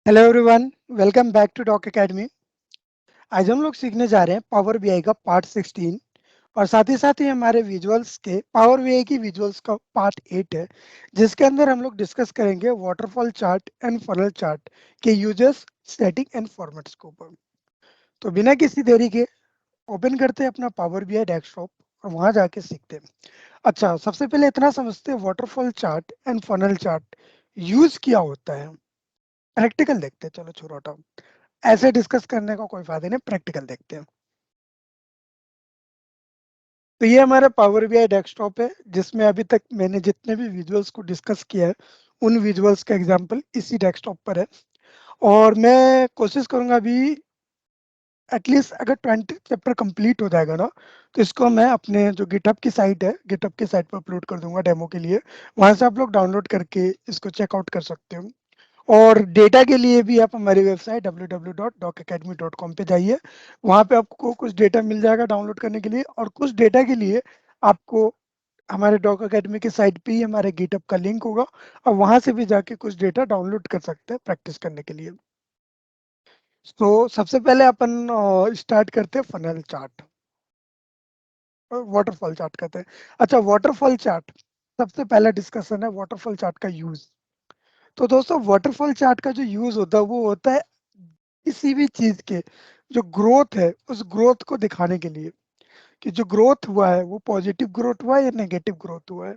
Hello everyone, welcome back to Doc Academy. आज हम लोग सीखने जा रहे हैं पावर बीआई का पार्ट 16 और साथ ही हमारे विजुअल्स के पावर बीआई की विजुअल्स का पार्ट 8 है, जिसके अंदर हम लोग डिस्कस करेंगे waterfall chart and funnel chart के यूजेस, सेटिंग एंड फॉर्मेट्स के ऊपर। तो बिना किसी देरी के ओपन करते हैं अपना पावर बीआई डेस्कटॉप और वहां जाके सीखते हैं। अच्छा, सबसे पहले इतना समझते हैं waterfall chart and funnel chart use क्या होता है। प्रैक्टिकल देखते हैं, चलो छोड़ो हटाओ, ऐसे डिस्कस करने का कोई फायदा नहीं, प्रैक्टिकल देखते हैं। तो ये हमारा पावर बीआई डेस्कटॉप है, जिसमें अभी तक मैंने जितने भी विजुअल्स को डिस्कस किया है उन विजुअल्स का एग्जांपल इसी डेस्कटॉप पर है। और मैं कोशिश करूंगा अभी एटलीस्ट अगर 20 चैप्टर कंप्लीट हो जाएगा ना, तो इसको मैं अपने जो गिटहब की साइट है, गिटहब की साइट पर अपलोड कर दूंगा डेमो के लिए। वहां से आप लोग डाउनलोड करके इसको चेकआउट कर सकते हो। और डेटा के लिए भी आप हमारी वेबसाइट www.docacademy.com पे जाइए। वहाँ पे आपको कुछ डेटा मिल जाएगा डाउनलोड करने के लिए, और कुछ डेटा के लिए आपको हमारे डॉक अकेडमी की साइट पे ही हमारे गिटअप का लिंक होगा, और वहाँ से भी जाके कुछ डेटा डाउनलोड कर सकते हैं प्रैक्टिस करने के लिए। तो सबसे पहले अपन स्टार्ट करते हैं फनल चार्ट, वाटरफॉल चार्ट कहते हैं। अच्छा, वाटरफॉल चार्ट सबसे पहला डिस्कशन है, वाटरफॉल चार्ट का यूज। तो दोस्तों, वाटरफॉल चार्ट का जो यूज होता है वो होता है किसी भी चीज के जो ग्रोथ है उस ग्रोथ को दिखाने के लिए, कि जो ग्रोथ हुआ है वो पॉजिटिव ग्रोथ हुआ है या नेगेटिव ग्रोथ हुआ है।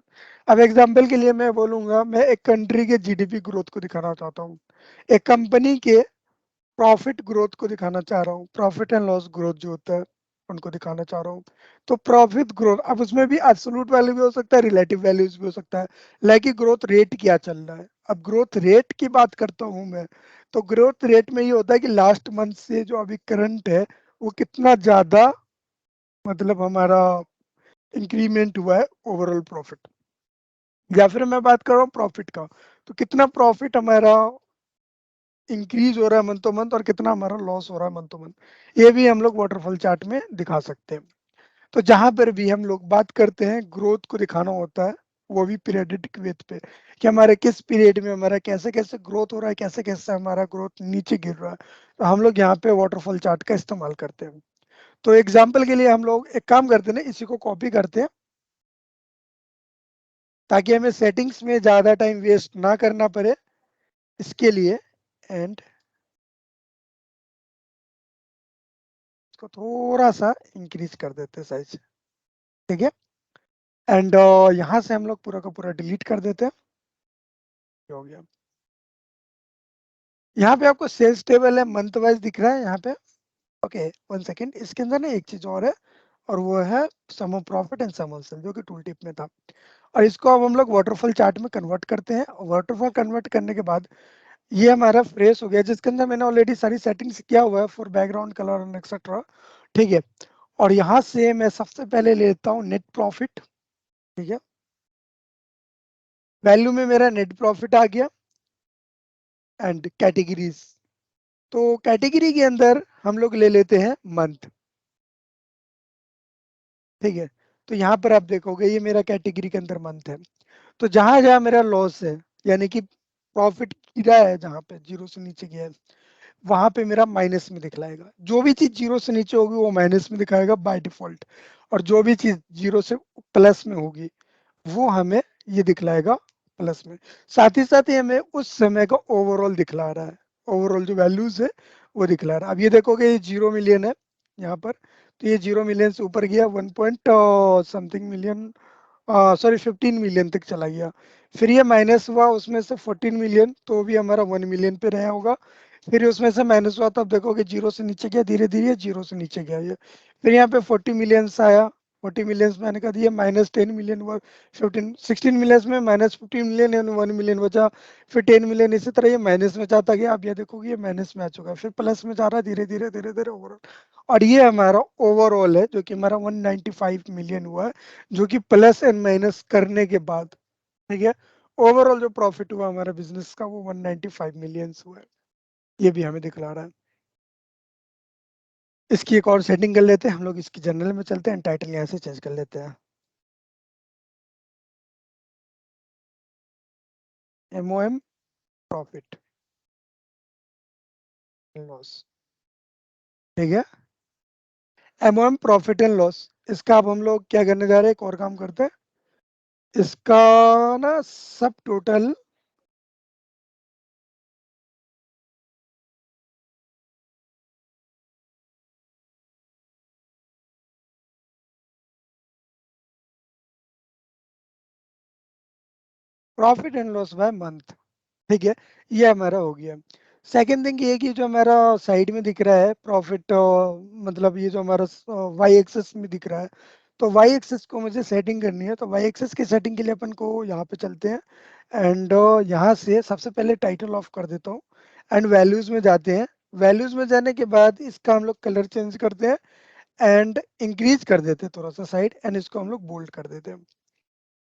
अब एग्जांपल के लिए मैं बोलूंगा, मैं एक कंट्री के जीडीपी ग्रोथ को दिखाना चाहता हूँ, एक कंपनी के प्रॉफिट ग्रोथ को दिखाना चाह रहा हूँ, प्रॉफिट एंड लॉस ग्रोथ जो होता है उनको दिखाना चाह रहा हूँ। तो प्रॉफिट ग्रोथ, अब उसमें भी एब्सोल्यूट वैल्यू भी हो सकता है, रिलेटिव वैल्यूज भी हो सकता है, लाइक ग्रोथ रेट क्या चल रहा है। अब ग्रोथ रेट की बात करता हूँ मैं, तो ग्रोथ रेट में ये होता है कि लास्ट मंथ से जो अभी करंट है वो कितना ज्यादा, मतलब हमारा इंक्रीमेंट हुआ है ओवरऑल प्रॉफिट। या फिर मैं बात कर रहा हूँ प्रॉफिट का, तो कितना प्रॉफिट हमारा इंक्रीज हो रहा है मंथ टू मंथ, और कितना हमारा लॉस हो रहा है मंथ टू मंथ। ये भी हम लोग वाटरफॉल चार्ट में दिखा सकते हैं। तो जहां पर भी हम लोग बात करते हैं ग्रोथ को दिखाना होता है, वो भी पीरियडिक बेस पे, कि हमारे किस पीरियड में हमारा कैसे कैसे ग्रोथ हो रहा है, कैसे कैसे हमारा ग्रोथ नीचे गिर रहा है। तो हम लोग यहाँ पे वाटरफॉल चार्ट का इस्तेमाल करते हैं। तो एग्जाम्पल के लिए हम लोग एक काम करते हैं ना, इसी को कॉपी करते हैं ताकि हमें सेटिंग्स में ज़्यादा टाइम वेस्ट ना करना पड़े, इसके लिए। एंड इसको थोड़ा सा इंक्रीज कर देते हैं साइज, ठीक है। एंड यहाँ से हम लोग पूरा का पूरा डिलीट कर देते हैं। ये हो गया। यहाँ पे आपको सेल्स टेबल है, मंथ वाइज दिख रहा है यहाँ पे। ओके, वन सेकेंड, इसके अंदर ना एक चीज और है, और वो है sum of profit and sum of sale, जो कि टूल टिप में था। और इसको अब हम लोग वाटरफॉल चार्ट में कन्वर्ट करते हैं। वाटरफॉल कन्वर्ट करने के बाद ये हमारा फ्रेश हो गया, जिसके अंदर मैंने ऑलरेडी सारी सेटिंग्स किया हुआ है for background colour and etcetera, ठीक है। और यहाँ से मैं सबसे पहले लेता हूँ नेट प्रॉफिट, ठीक है। वैल्यू में मेरा नेट प्रॉफिट आ गया। एंड कैटेगरीज, तो कैटेगरी के अंदर हम लोग ले लेते हैं मंथ, ठीक है। तो यहाँ पर आप देखोगे ये मेरा कैटेगरी के अंदर मंथ है। तो जहां जहां मेरा लॉस है, यानी कि प्रॉफिट गिरा है, जहां पे जीरो से नीचे गया है, वहां पे मेरा माइनस में दिखलाएगा। जो भी चीज जीरो से नीचे होगी वो माइनस में दिखाएगा बाय डिफॉल्ट, और जो भी चीज जीरो से प्लस में होगी वो हमें ये दिखलाएगा प्लस में। साथ ही हमें उस समय का ओवरऑल दिखला रहा है, ओवरऑल जो वैल्यूज है वो दिखला रहा है। अब ये देखोगे ये 0 मिलियन है यहाँ पर, तो ये 0 मिलियन से ऊपर गया, 1 point something million, sorry 15 million तक चला गया। फिर ये माइनस हुआ उसमें से 14 मिलियन, तो भी हमारा 1 मिलियन पे रहा होगा। फिर उसमें से माइनस हुआ, तब देखोगे जीरो से नीचे गया, धीरे धीरे जीरो से नीचे गया ये। फिर यहाँ पे 40 मिलियंस आया, 40 मिलियंस मैंने कहा दिया, -10 मिलियन हुआ। 16 मिलियंस में -15 मिलियन यानी 1 मिलियन बचा। फिर 10 मिलियन, इसी तरह ये माइनस में जाता गया। आप ये देखोगे ये माइनस में आ चुका है, फिर प्लस में जा रहा है धीरे धीरे धीरे धीरे ओवरऑल। और ये हमारा ओवरऑल है, जो कि हमारा 195 मिलियन हुआ है, जो कि प्लस एंड माइनस करने के बाद, ठीक है। ओवरऑल जो प्रॉफिट हुआ हमारा बिजनेस का वो 195 मिलियंस हुआ है। ये भी हमें दिखला रहा है। इसकी एक और सेटिंग कर लेते हैं हम लोग, इसकी जनरल में चलते हैं, टाइटल यहाँ से चेंज कर लेते हैं, MOM प्रॉफिट। लॉस, ठीक है। एमओएम प्रॉफिट एंड लॉस, इसका अब हम लोग क्या करने जा रहे हैं, एक और काम करते हैं, इसका ना सब total profit and loss by month, ठीक है, ये हमारा हो गया। सेकेंड थिंग ये कि जो हमारा साइड में दिख रहा है प्रॉफिट, मतलब ये जो हमारा वाई एक्सेस में दिख रहा है, तो वाई एक्सेस को मुझे सेटिंग करनी है, तो वाई एक्सेस की सेटिंग के लिए अपन को यहाँ पे चलते हैं, एंड यहाँ से सबसे पहले टाइटल ऑफ कर देता हूँ, एंड वैल्यूज में जाते हैं। वैल्यूज में जाने के बाद इसका हम लोग कलर चेंज करते हैं, एंड इंक्रीज कर देते हैं थोड़ा सा साइड, एंड इसको हम लोग बोल्ड कर देते हैं,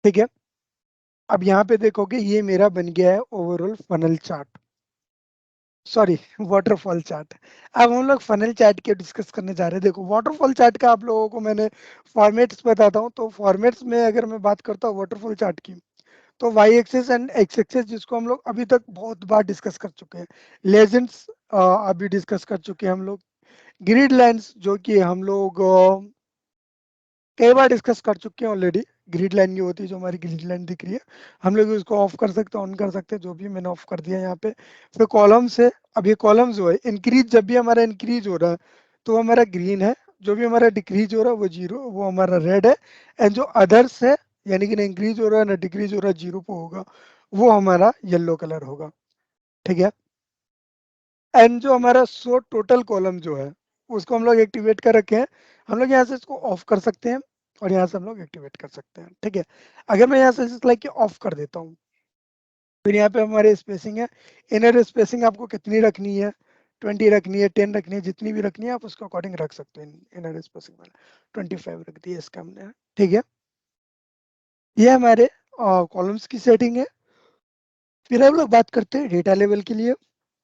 ठीक है। अब यहाँ पे देखोगे ये मेरा बन गया है overall funnel chart, sorry waterfall chart. अब हम लोग फनल चार्ट के डिस्कस करने जा रहे हैं। देखो वाटरफॉल चार्ट का आप लोगों को मैंने फॉर्मेट्स बताता हूँ, तो फॉर्मेट्स में अगर मैं बात करता हूँ वाटरफॉल चार्ट की, तो Y axis and X axis जिसको हम लोग अभी तक बहुत बार डिस्कस कर चुके हैं, लेजेंड्स अभी डिस्कस कर चुके हैं हम लोग, ग्रिड लाइंस जो कि हम लोग कई बार डिस्कस कर चुके हैं ऑलरेडी। ग्रिड लाइन ये होती है, जो हमारी ग्रिड लाइन दिख रही है, हम लोग उसको ऑफ कर सकते हैं, ऑन कर सकते हैं, जो भी मैंने ऑफ कर दिया यहाँ पे। फिर कॉलम्स है, अब ये कॉलम जो है इंक्रीज, जब भी हमारा इंक्रीज हो रहा है तो वो हमारा ग्रीन है, जो भी हमारा डिक्रीज हो रहा है वो जीरो, वो हमारा रेड है, एंड जो अदर्स है, यानी कि ना इंक्रीज हो रहा है ना डिक्रीज हो रहा है, जीरो पे होगा, वो हमारा येलो कलर होगा, ठीक है। एंड जो हमारा शो टोटल कॉलम जो है उसको हम लोग एक्टिवेट कर रखे हैं, हम लोग यहाँ से इसको ऑफ कर सकते हैं, और यहाँ से हम लोग एक्टिवेट कर सकते हैं, ठीक है। अगर मैं यहाँ से लाइक के ऑफ कर देता हूँ, फिर यहाँ पे हमारे स्पेसिंग है, इनर स्पेसिंग आपको कितनी रखनी है, 20 रखनी है, 10 रखनी है, जितनी भी रखनी है आप उसके अकॉर्डिंग रख सकते हैं। इनर स्पेसिंग में 25 रख दी है इसका हमने, ठीक है। ये हमारे कॉलम्स की सेटिंग है। फिर हम लोग बात करते हैं डेटा लेवल के लिए,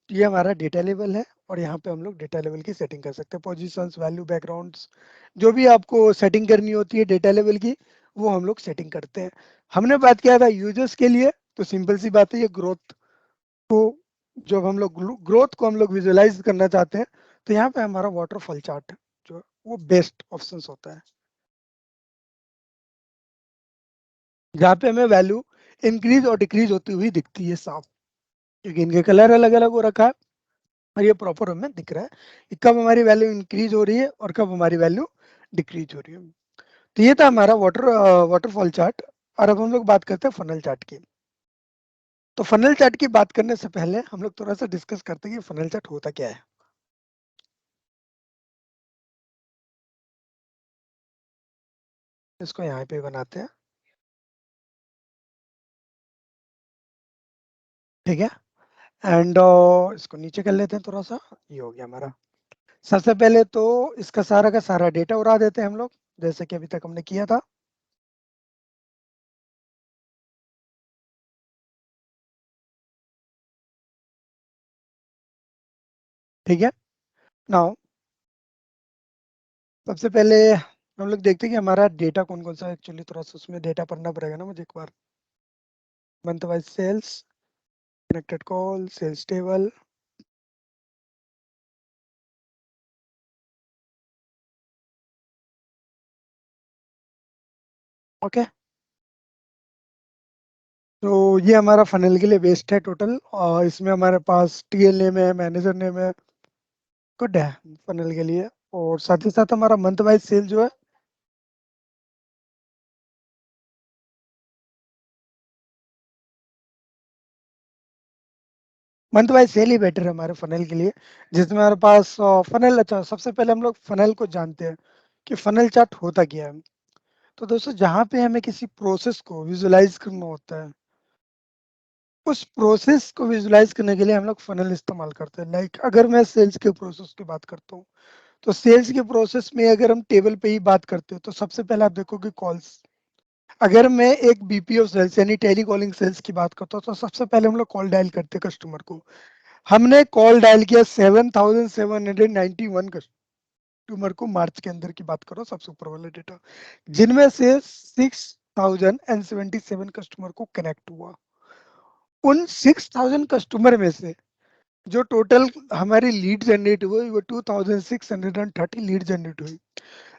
ये हमारा डेटा लेवल है, और यहाँ पे हम लोग डेटा लेवल की सेटिंग कर सकते हैं, पोजीशंस, वैल्यू, बैकग्राउंड्स, जो भी आपको सेटिंग करनी होती है डेटा लेवल की, वो हम लोग सेटिंग करते हैं। हमने बात किया था यूजर्स के लिए, तो सिंपल सी बात है, ये ग्रोथ को, जब हम लोग ग्रोथ को हम लोग विजुअलाइज करना चाहते हैं, तो यहाँ पे हमारा वाटरफॉल चार्ट जो है, वो बेस्ट ऑप्शन होता है, जहाँ पे हमें वैल्यू इंक्रीज और डिक्रीज होती हुई दिखती है साफ, क्योंकि इनके कलर अलग अलग हो रखा है, और ये प्रॉपर हमें दिख रहा है कि कब हमारी वैल्यू इंक्रीज हो रही है और कब हमारी वैल्यू डिक्रीज हो रही है। तो ये था हमारा वाटरफॉल चार्ट। और अब हम लोग बात करते हैं फनल चार्ट की। तो फनल चार्ट की बात करने से पहले हम लोग थोड़ा सा डिस्कस करते हैं कि फनल चार्ट होता क्या है। इसको यहाँ पे बनाते हैं, ठीक है, एंड इसको नीचे कर लेते हैं थोड़ा सा, ये हो गया हमारा। सबसे पहले तो इसका सारा का सारा डेटा उड़ा देते हैं हम लोग, जैसे कि अभी तक हमने किया था, ठीक है। नाउ सबसे पहले हम लोग देखते हैं कि हमारा डेटा कौन कौन सा है। एक्चुअली थोड़ा सा उसमें डेटा पढ़ना पड़ेगा ना मुझे एक बार। Month wise sales, connected call, sales table, okay. तो ये हमारा फनल के लिए बेस्ट है टोटल, और इसमें हमारे पास टीएल नेम है, मैनेजर नेम है, गुड है फनल के लिए। और साथ ही साथ हमारा मंथ वाइज सेल जो है, मंथ वाइज सेल ही बेटर है हमारे फनल के लिए, जिसमें हमारे पास फनल, अच्छा सबसे पहले हम लोग फनल को जानते हैं कि फनल चार्ट होता क्या है। तो दोस्तों जहाँ पे हमें किसी प्रोसेस को विजुलाइज करना होता है, उस प्रोसेस को विजुलाइज करने के लिए हम लोग फनल इस्तेमाल करते हैं। लाइक अगर मैं सेल्स के प्रोसेस की बात करता हूँ, तो सेल्स के प्रोसेस में अगर हम टेबल पे ही बात करते हो, तो सबसे पहले आप देखोगे कॉल्स। अगर मैं एक बीपीओ सेल्स यानी टेली कॉलिंग सेल्स की बात करता हूँ, तो सबसे पहले हम लोग कॉल डायल करते हैं कस्टमर को। हमने कॉल डायल किया 7,791 कस्टमर को, मार्च के अंदर की बात करो, सबसे ऊपर वाला डेटा, जिनमें से 6,077 कस्टमर को कनेक्ट हुआ। उन 6,000 कस्टमर में से जो टोटल हमारी लीड जनरेट हुई वो 2630 लीड जनरेट हुई।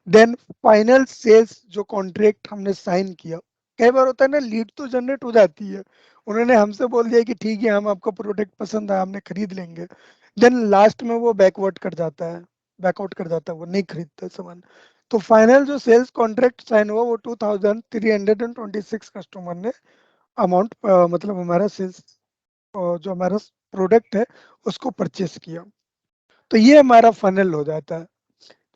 देन फाइनल सेल्स जो कॉन्ट्रैक्ट हमने साइन किया, कई बार होता है ना लीड तो जनरेट हो जाती है, उन्होंने हमसे बोल दिया कि ठीक है हम आपका प्रोडक्ट पसंद है हमने खरीद लेंगे, देन लास्ट में वो बैकवर्ड कर जाता है, बैकआउट कर जाता है, वो नहीं खरीदते सामान। तो फाइनल जो सेल्स कॉन्ट्रैक्ट साइन हुआ वो 2326 कस्टमर ने अमाउंट मतलब हमारा सेल्स जो हमारा प्रोडक्ट है उसको परचेस किया। तो ये हमारा फनल हो जाता है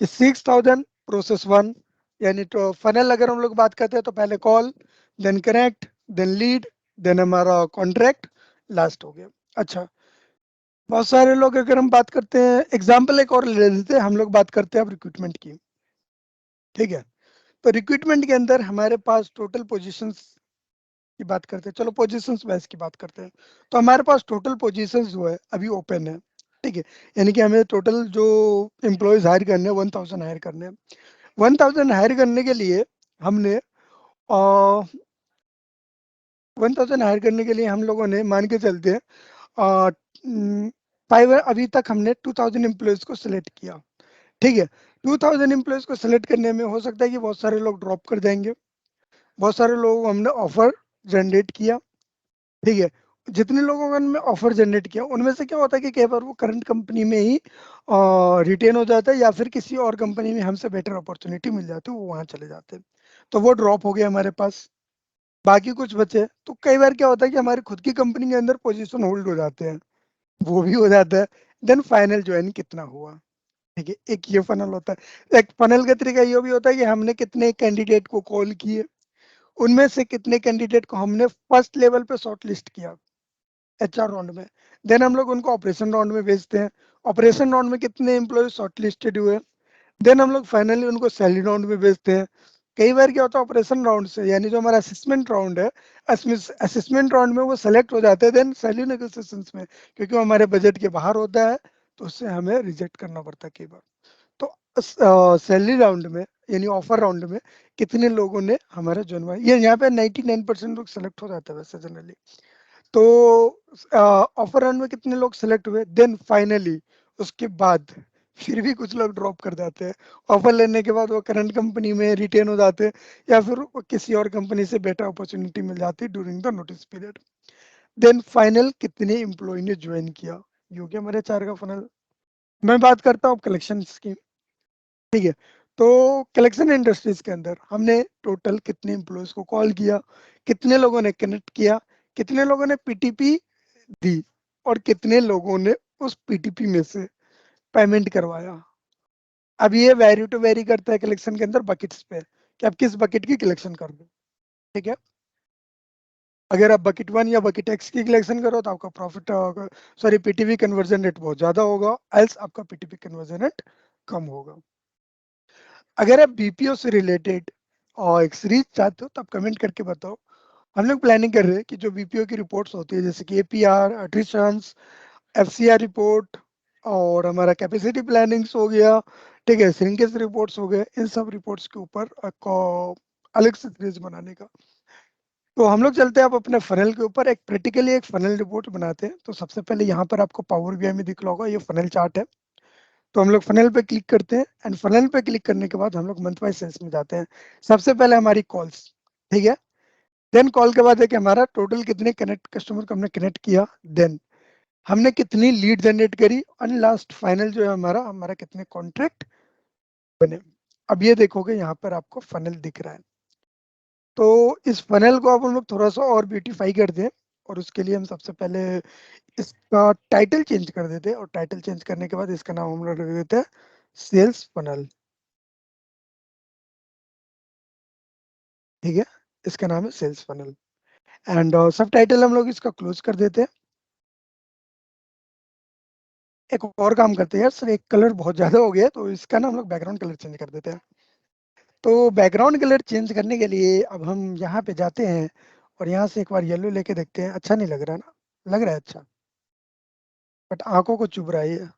कि 6000 प्रोसेस वन, यानी तो फनल अगर हम लोग बात करते हैं तो पहले call, then connect, then lead, then हमारा कॉन्ट्रैक्ट, लास्ट हो गया। अच्छा, बहुत सारे लोग अगर हम बात करते हैं एग्जाम्पल एक और ले लेते हैं, हम लोग बात करते हैं अब रिक्रूटमेंट की। ठीक है, तो रिक्रूटमेंट के अंदर हमारे पास टोटल पोजीशंस की बात करते हैं, चलो पोजीशंस वाइज की बात करते हैं। तो हमारे पास टोटल पोजीशंस जो है अभी ओपन है। ठीक है, यानी कि हमें टोटल जो एम्प्लॉयज हायर करने हैं 1000 हायर करने हैं। 1000 हायर करने के लिए हमने 1000 हायर करने के लिए हम लोगों ने मान के चलते हैं अ, फाइव अभी तक हमने 2000 एम्प्लॉयज को सिलेक्ट किया। ठीक है, 2000 एम्प्लॉयज को सिलेक्ट करने में हो सकता है कि बहुत सारे लोग ड्रॉप कर जाएंगे, बहुत सारे लोगों को हमने ऑफर जनरेट किया। ठीक है, जितने लोगों का हमने ऑफर जनरेट किया उनमें से क्या होता है कि कई बार वो करंट कंपनी में ही रिटेन हो जाता है या फिर किसी और कंपनी में हमसे बेटर अपॉर्चुनिटी मिल जाती है वो वहां चले जाते हैं, तो वो ड्रॉप हो गया हमारे पास। बाकी कुछ बचे तो कई बार क्या होता है कि हमारी खुद की कंपनी के अंदर पोजीशन होल्ड हो जाते हैं, वो भी हो जाता है। देन फाइनल ज्वाइन कितना हुआ। ठीक है, एक ये फनल होता है। एक फनल का तरीका ये भी होता है कि हमने कितने कैंडिडेट को कॉल किए, उनमें से कितने कैंडिडेट को हमने फर्स्ट लेवल पे शॉर्ट लिस्ट किया एचआर राउंड में, देन हम लोग उनको ऑपरेशन राउंड में भेजते हैं, ऑपरेशन राउंड में कितने एम्प्लॉय शॉर्ट लिस्टेड हुए, देन हम लोग फाइनली उनको सैलरी राउंड में भेजते हैं। कई बार क्या होता है ऑपरेशन राउंड से यानी जो हमारा असेसमेंट राउंड है, असेसमेंट राउंड में वो सेलेक्ट हो जाते हैं, देन सैलरी नेगोशिएशंस में क्योंकि वो हमारे बजट के बाहर होता है तो उससे हमें रिजेक्ट करना पड़ता है कई बार। तो सैलरी राउंड में यानी ऑफर राउंड में कितने लोगों ने हमारा जनवाया, ये यहाँ पे 99% लोग सेलेक्ट हो जाते हैं वैसे जनरली। तो ऑफर राउंड में कितने लोग सेलेक्ट हुए, देन फाइनली उसके बाद फिर भी कुछ लोग ड्रॉप कर जाते हैं, ऑफर लेने के बाद वो करंट कंपनी में रिटेन हो जाते हैं या फिर वो किसी और कंपनी से बेटर अपॉर्चुनिटी मिल जाती है during the notice period. Then final कितने एम्प्लॉय ने ज्वाइन किया, ये हो गया हमारे चार का फनल। मैं बात करता हूँ कलेक्शन की। ठीक है, तो कलेक्शन इंडस्ट्रीज के अंदर हमने टोटल कितने एम्प्लॉयज को कॉल किया, कितने लोगों ने कनेक्ट किया, कितने लोगों ने पीटीपी दी और कितने लोगों ने उस पीटीपी में से पेमेंट करवाया। अब ये वैरी टू वैरी करता है कलेक्शन के अंदर बकेट्स पे कि आप किस बकेट की कलेक्शन कर दो। ठीक है, अगर आप बकेट वन या बकेट एक्स की कलेक्शन करो तो आपका profit sorry PTP conversion rate बहुत ज्यादा होगा, एल्स आपका पीटीपी कन्वर्जन रेट कम होगा। अगर आप बीपीओ से रिलेटेड और एक सीरीज चाहते हो तो आप कमेंट करके बताओ। हम लोग प्लानिंग कर रहे हैं कि जो बीपीओ की रिपोर्ट्स होती है जैसे कि एपीआर, अट्रिशंस, एफसीआर रिपोर्ट और हमारा कैपेसिटी प्लानिंग्स हो गया, ठीक है, श्रिंकेज रिपोर्ट्स हो गए, इन सब रिपोर्ट्स के ऊपर आपको अलग से सीरीज बनाने का। तो हम लोग चलते हैं आप अपने फनल के ऊपर एक प्रैक्टिकली एक फनल रिपोर्ट बनाते हैं। तो सबसे पहले यहाँ पर आपको पावर बीआई में दिख रहा होगा ये फनल चार्ट है। तो हम लोग फनल पे क्लिक करते हैं एंड फनल पे क्लिक करने के बाद हम लोग मंथ वाइज सेल्स में जाते हैं। सबसे पहले हमारी कॉल्स, ठीक है, देन कॉल के बाद है कि हमारा टोटल कितने कनेक्ट कस्टमर को हमने कनेक्ट किया, देन हमने कितनी लीड जनरेट करी और लास्ट फाइनल जो है हमारा हमारा कितने कॉन्ट्रैक्ट बने। अब ये देखोगे यहाँ पर आपको फनल दिख रहा है। तो इस फनल को अब हम लोग थोड़ा सा और ब्यूटीफाई कर दें और उसके लिए हम सबसे पहले इसका टाइटल चेंज कर देते हैं और टाइटल चेंज करने के बाद इसका नाम हम लोग रख देते हैं सेल्स फनल। ठीक है, इसका नाम है सेल्स फनल एंड सब टाइटल हम लोग इसका क्लोज कर देते हैं। एक और काम करते हैं यार सर, एक कलर बहुत ज्यादा हो गया तो इसका ना हम लोग बैकग्राउंड कलर चेंज कर देते हैं। तो बैकग्राउंड कलर चेंज करने के लिए अब हम यहाँ पे जाते हैं और यहाँ से एक बार येलो लेके देखते हैं, अच्छा नहीं लग रहा ना, लग रहा है अच्छा बट आंखों को चुभ रहा है ये।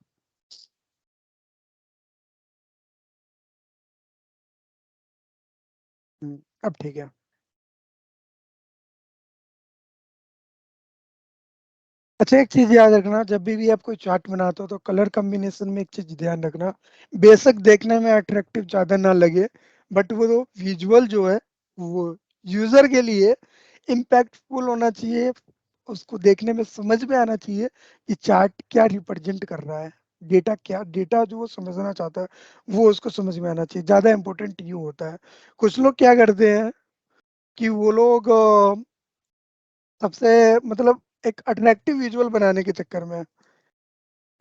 अब ठीक है। अच्छा, एक चीज याद रखना, जब भी आप कोई चार्ट बनाते हो तो कलर कॉम्बिनेशन में एक चीज ध्यान रखना, बेशक देखने में अट्रैक्टिव ज्यादा ना लगे, बट वो विजुअल जो है वो यूजर के लिए इम्पैक्टफुल होना चाहिए। उसको देखने में समझ में आना चाहिए कि चार्ट क्या रिप्रेजेंट कर रहा है, डेटा क्या, डेटा जो वो समझना चाहता है वो उसको समझ में आना चाहिए। ज्यादा इंपॉर्टेंट ये होता है। कुछ लोग क्या करते हैं कि वो लोग सबसे मतलब एक अट्रैक्टिव विजुअल बनाने के चक्कर में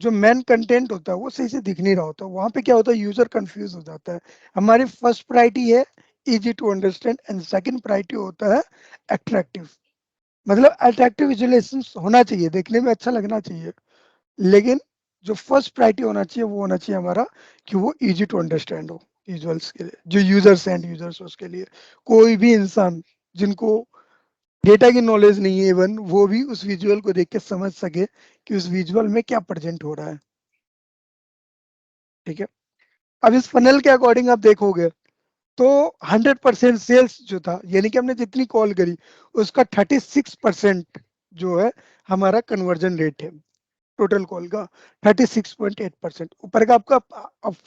जो मेन कंटेंट होता है वो सही से दिख नहीं रहा होता, वहां पे क्या होता है, यूजर कंफ्यूज हो जाता है। हमारी फर्स्ट प्रायोरिटी है easy to understand, and second priority होता है अट्रैक्टिव। मतलब अट्रैक्टिव विजुअलाइजेशन होना चाहिए, देखने में अच्छा लगना चाहिए, लेकिन जो फर्स्ट प्रायोरिटी होना चाहिए वो होना चाहिए हमारा कि वो इजी टू अंडरस्टैंड हो यूजर्स के लिए, जो यूजर्स एंड यूजर्स उसके लिए। कोई भी इंसान जिनको डेटा की नॉलेज नहीं है इवन, वो भी उस विजुअल को देख के समझ सके कि उस विजुअल में क्या प्रेजेंट हो रहा है। ठीक है। अब इस फनल के अकॉर्डिंग आप देखोगे तो 100% सेल्स जो था, यानी कि हमने जितनी कॉल करी उसका 36% जो है हमारा कन्वर्जन रेट है टोटल कॉल का, 36.8%। ऊपर का आपका ऑफ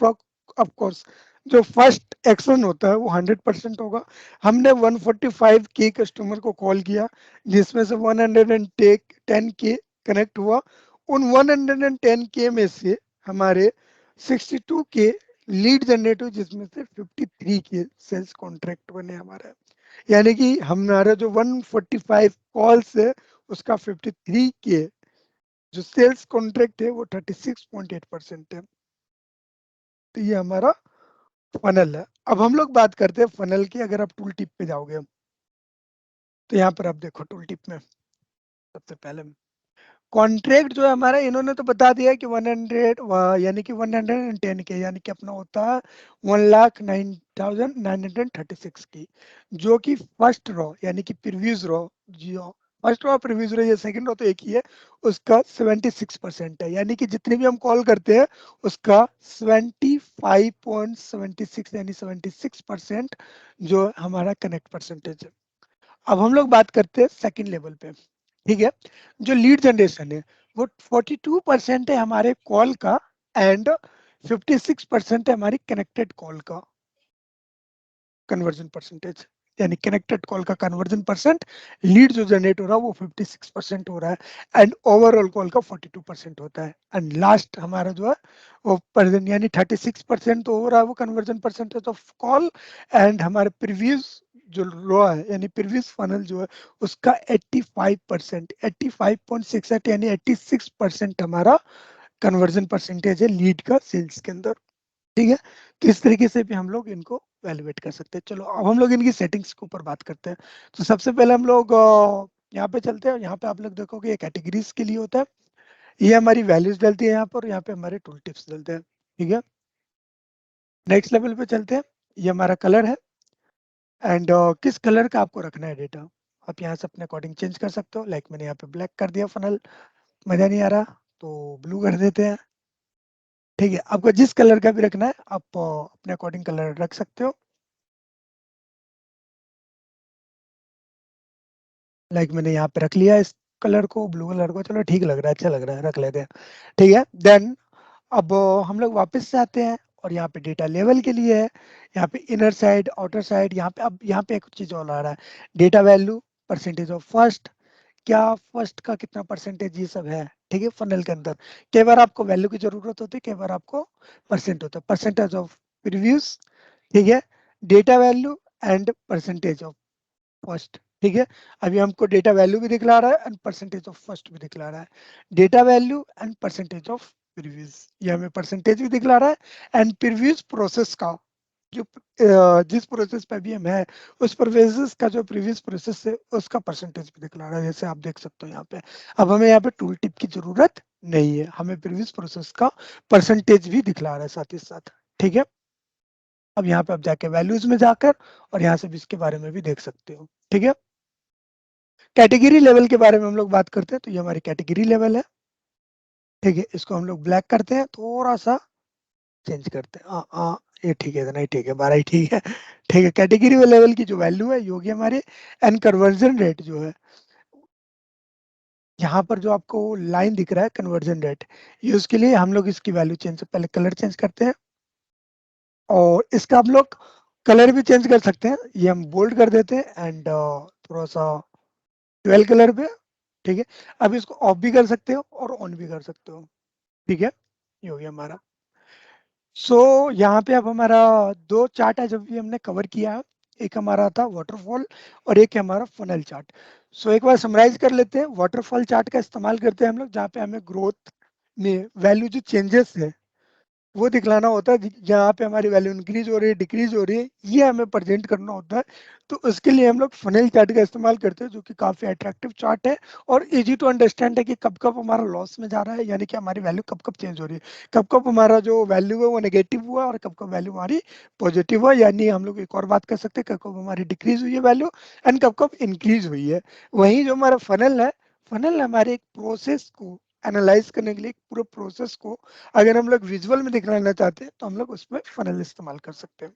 कोर्स जो फर्स्ट एक्शन होता है वो 100% होगा। हमने 145 के कस्टमर को कॉल किया, जिसमें से 110 के कनेक्ट हुआ। उन 110 के में से हमारे 62 के लीड जनरेट हुए, जिसमें से 53 के सेल्स कॉन्ट्रैक्ट बने हमारे। यानी कि हमारा जो 145 कॉल्स है उसका 53 के जो सेल्स कॉन्ट्रैक्ट है वो 36.8% है। तो ये हमारा फनल है। अब हम लोग बात करते हैं फनल की। अगर आप टूल टिप पे जाओगे तो यहाँ पर आप देखो टूल टिप में सबसे पहले कॉन्ट्रैक्ट जो है हमारा, इन्होंने तो बता दिया कि 100 यानी कि 110 के, यानी कि अपना होता है 1,09,936 की, जो कि फर्स्ट रो यानी कि प्रीवियस रो, जो फर्स्ट रो प्रीवियस रो, ये सेकंड रो तो एक ही है, उसका 76% है। यानी कि जितने भी हम कॉल करते हैं उसका 75.76 यानी 76% जो हमारा कनेक्ट परसेंटेज है। अब हम लोग बात करते हैं सेकंड लेवल पे। ठीक है। जो लीड जनरेशन है वो 42% है हमारे कॉल का, एंड 56% है हमारी कनेक्टेड कॉल का कन्वर्जन परसेंटेज। यानी कनेक्टेड कॉल का कन्वर्जन परसेंट, लीड जो जनरेट हो रहा है वो 56% हो रहा है, एंड ओवरऑल कॉल का 42% होता है। एंड लास्ट हमारा जो है वो परसेंट, यानी 36% तो हो रहा है वो conversion percentage of call, and हमारे प्रीवियस जो रो है यानी प्रीवियस फनल जो है उसका 85%, 85.68 यानी 86% हमारा कन्वर्जन परसेंटेज है लीड का सेल्स के अंदर। ठीक है। तो इस तरीके से भी हम लोग इनको वैल्यूएट कर सकते हैं। चलो अब हम लोग इनकी सेटिंग्स के ऊपर बात करते हैं। तो सबसे पहले हम लोग यहाँ पे चलते हैं। यहाँ पे आप लोग देखोगे ये कैटेगरीज के लिए होता है, ये हमारी वैल्यूज डलती है यहाँ पर, यहाँ पे हमारे टूल टिप्स डलते हैं। ठीक है। नेक्स्ट लेवल पे चलते हैं। ये हमारा कलर है, एंड किस कलर का आपको रखना है डेटा, आप यहाँ से अपने अकॉर्डिंग चेंज कर सकते हो। लाइक मैंने यहाँ पे ब्लैक कर दिया फनल, मजा नहीं आ रहा तो ब्लू कर देते हैं। ठीक है। आपको जिस कलर का भी रखना है आप अपने अकॉर्डिंग कलर रख सकते हो। लाइक मैंने यहाँ पे रख लिया इस कलर को, ब्लू कलर को, चलो ठीक लग रहा है, अच्छा लग रहा है, रख लेते हैं। ठीक है। देन अब हम लोग वापस से आते हैं और यहाँ पे डेटा लेवल के लिए है, यहाँ पे इनर साइड आउटर साइड, यहाँ पे अब यहाँ पे एक चीज और आ रहा है, data value, percentage of first, क्या फर्स्ट का कितना परसेंटेज, ये सब है। ठीक है। फनल के अंदर कई बार आपको वैल्यू की जरूरत होती है, कई बार आपको परसेंट होता है, परसेंटेज ऑफ प्रीवियस। ठीक है। Data value and percentage of first. ठीक है। अभी हमको डेटा वैल्यू भी दिखला रहा है एंड परसेंटेज ऑफ फर्स्ट भी दिखला रहा है। Data value and percentage of previous, ये हमें परसेंटेज भी दिखला रहा है, एंड प्रीवियस प्रोसेस का जो जिस प्रोसेस पे अभी हम है उस प्रोसेस का जो प्रीवियस प्रोसेस है उसका परसेंटेज भी दिखला रहा है, जैसे आप देख सकते हो यहाँ पे। अब हमें यहाँ पे टूल टिप की जरूरत नहीं है, हमें प्रीवियस प्रोसेस का परसेंटेज भी दिखला रहा है साथ ही साथ। ठीक है। अब यहाँ पे आप जाके वैल्यूज में जाकर और यहाँ से भी इसके बारे में भी देख सकते हो। ठीक है। कैटेगरी लेवल के बारे में हम लोग बात करते हैं, तो ये हमारी कैटेगरी लेवल है। ठीक है। इसको हम लोग ब्लैक करते हैं, थोड़ा सा चेंज करते हैं। ये ठीक है, नहीं ठीक है, 12 ही ठीक है। ठीक है। कैटेगरी लेवल की जो वैल्यू है ये होगी हमारी, एंड कन्वर्जन रेट जो है यहाँ पर जो आपको लाइन दिख रहा है कन्वर्जन रेट, ये उसके लिए हम लोग इसकी वैल्यू चेंज, पहले कलर चेंज करते हैं और इसका हम लोग कलर भी चेंज कर सकते हैं। ये हम बोल्ड कर देते हैं एंड थोड़ा सा 12 कलर पे। ठीक है, अब इसको ऑफ भी कर सकते हो और ऑन भी कर सकते हो। ठीक है, ये हो गया हमारा। सो यहाँ पे अब हमारा दो चार्ट है जब भी हमने कवर किया है। एक हमारा था वाटरफॉल और एक है हमारा फनल चार्ट। सो एक बार समराइज कर लेते हैं। वाटरफॉल चार्ट का इस्तेमाल करते हैं हम लोग जहाँ पे हमें ग्रोथ में वैल्यू जो चेंजेस है वो दिखलाना होता है। जहाँ पे हमारी वैल्यू इंक्रीज हो रही है, डिक्रीज हो रही है, ये हमें प्रेजेंट करना होता है। तो उसके लिए हम लोग फनेल चार्ट का इस्तेमाल करते हैं जो कि काफी अट्रैक्टिव चार्ट है और इजी टू अंडरस्टैंड है कि कब कब हमारा लॉस में जा रहा है, यानी कि हमारी वैल्यू कब कब चेंज हो रही है, कब कब हमारा जो वैल्यू है वो नेगेटिव हुआ और कब कब वैल्यू हमारी पॉजिटिव हुआ। यानी हम लोग एक और बात कर सकते हैं, कब कब हमारी डिक्रीज हुई है वैल्यू एंड कब कब इंक्रीज हुई है। वहीं जो हमारा फनल है, फनल हमारे एक प्रोसेस को एनालाइज करने के लिए, पूरे प्रोसेस को अगर हम लोग विजुअल में दिखलाना चाहते हैं तो हम लोग उसमें फनल इस्तेमाल कर सकते हैं।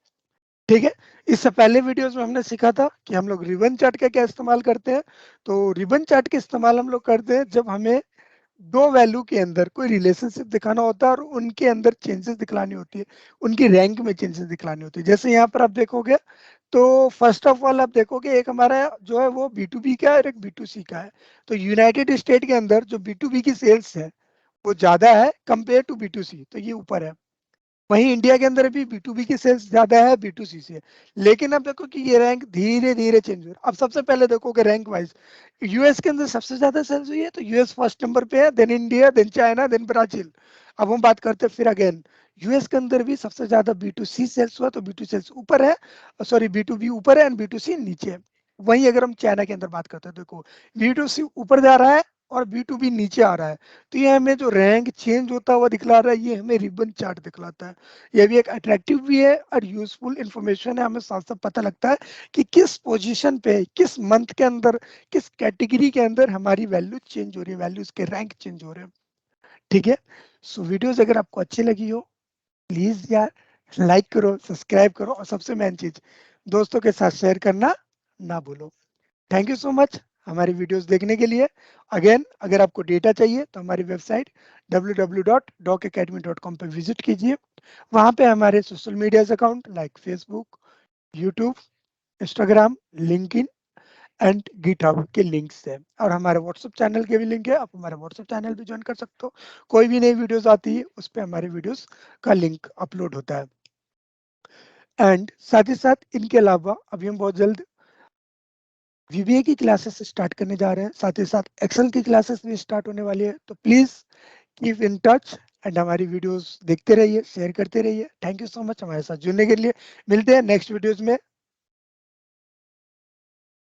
ठीक है, इससे पहले वीडियोस में हमने सीखा था कि हम लोग रिबन चार्ट का क्या इस्तेमाल करते हैं। तो रिबन चार्ट के इस्तेमाल हम लोग करते हैं जब हमें दो वैल्यू के अंदर कोई रिलेशनशिप दिखाना होता है और उनके अंदर चेंजेस दिखलानी होती है, उनकी रैंक में चेंजेस दिखलानी होती है। जैसे यहाँ पर आप देखोगे तो फर्स्ट ऑफ ऑल आप देखोगे एक हमारा जो है वो B2B का है और एक B2C का है। तो यूनाइटेड स्टेट के अंदर जो B2B की सेल्स है वो ज्यादा है कंपेयर टू B2C, तो ये ऊपर है। वहीं इंडिया के अंदर भी B2B की सेल्स ज्यादा है B2C से। लेकिन अब देखो कि ये रैंक धीरे धीरे चेंज हो रहा है। अब सबसे पहले देखोगे रैंक वाइज, यूएस के अंदर सबसे ज्यादा सेल्स हुई है तो यूएस फर्स्ट नंबर पे है, then India, then China, then Brazil. अब हम बात करते हैं फिर अगेन, यूएस के अंदर भी सबसे ज्यादा B2C सेल्स हुआ तो B2 सेल्स ऊपर है, सॉरी B2B ऊपर है एंड B2C नीचे है। वहीं अगर हम चाइना के अंदर बात करते हैं, देखो B2C ऊपर जा रहा है और B2B नीचे आ रहा है। तो ये हमें जो रैंक चेंज होता हुआ दिखला रहा है ये हमें रिबन चार्ट दिखलाता है। ये भी एक अट्रैक्टिव भी है और यूजफुल इंफॉर्मेशन है। हमें साथ साथ पता लगता है कि किस पोजीशन पे, किस मंथ के अंदर, किस कैटेगरी के अंदर हमारी वैल्यू चेंज हो रही है, वैल्यूज के रैंक चेंज हो रहे हैं। ठीक है, सो वीडियोस अगर आपको अच्छी लगी हो प्लीज यार लाइक करो, सब्सक्राइब करो और सबसे मेन चीज दोस्तों के साथ शेयर करना ना भूलो। थैंक यू सो मच हमारी वीडियोस देखने के लिए। अगेन अगर आपको डेटा चाहिए तो हमारी वेबसाइट www.docacademy.com पे विजिट कीजिए। वहाँ पे हमारे social media account like Facebook, YouTube, Instagram, LinkedIn and GitHub के लिंक्स है और हमारे व्हाट्सएप चैनल के भी लिंक है। आप हमारे व्हाट्सएप चैनल भी ज्वाइन कर सकते हो। कोई भी नई वीडियोस आती है उस पर हमारे वीडियोस का लिंक अपलोड होता है। एंड साथ ही साथ इनके अलावा अभी हम बहुत जल्द VBA की क्लासेस स्टार्ट करने जा रहे हैं, साथ ही साथ एक्सेल की क्लासेस भी स्टार्ट होने वाली है। तो please keep in touch and हमारी वीडियोस देखते रहिए, शेयर करते रहिए। थैंक यू सो मच हमारे साथ जुड़ने के लिए। मिलते हैं नेक्स्ट वीडियोस में।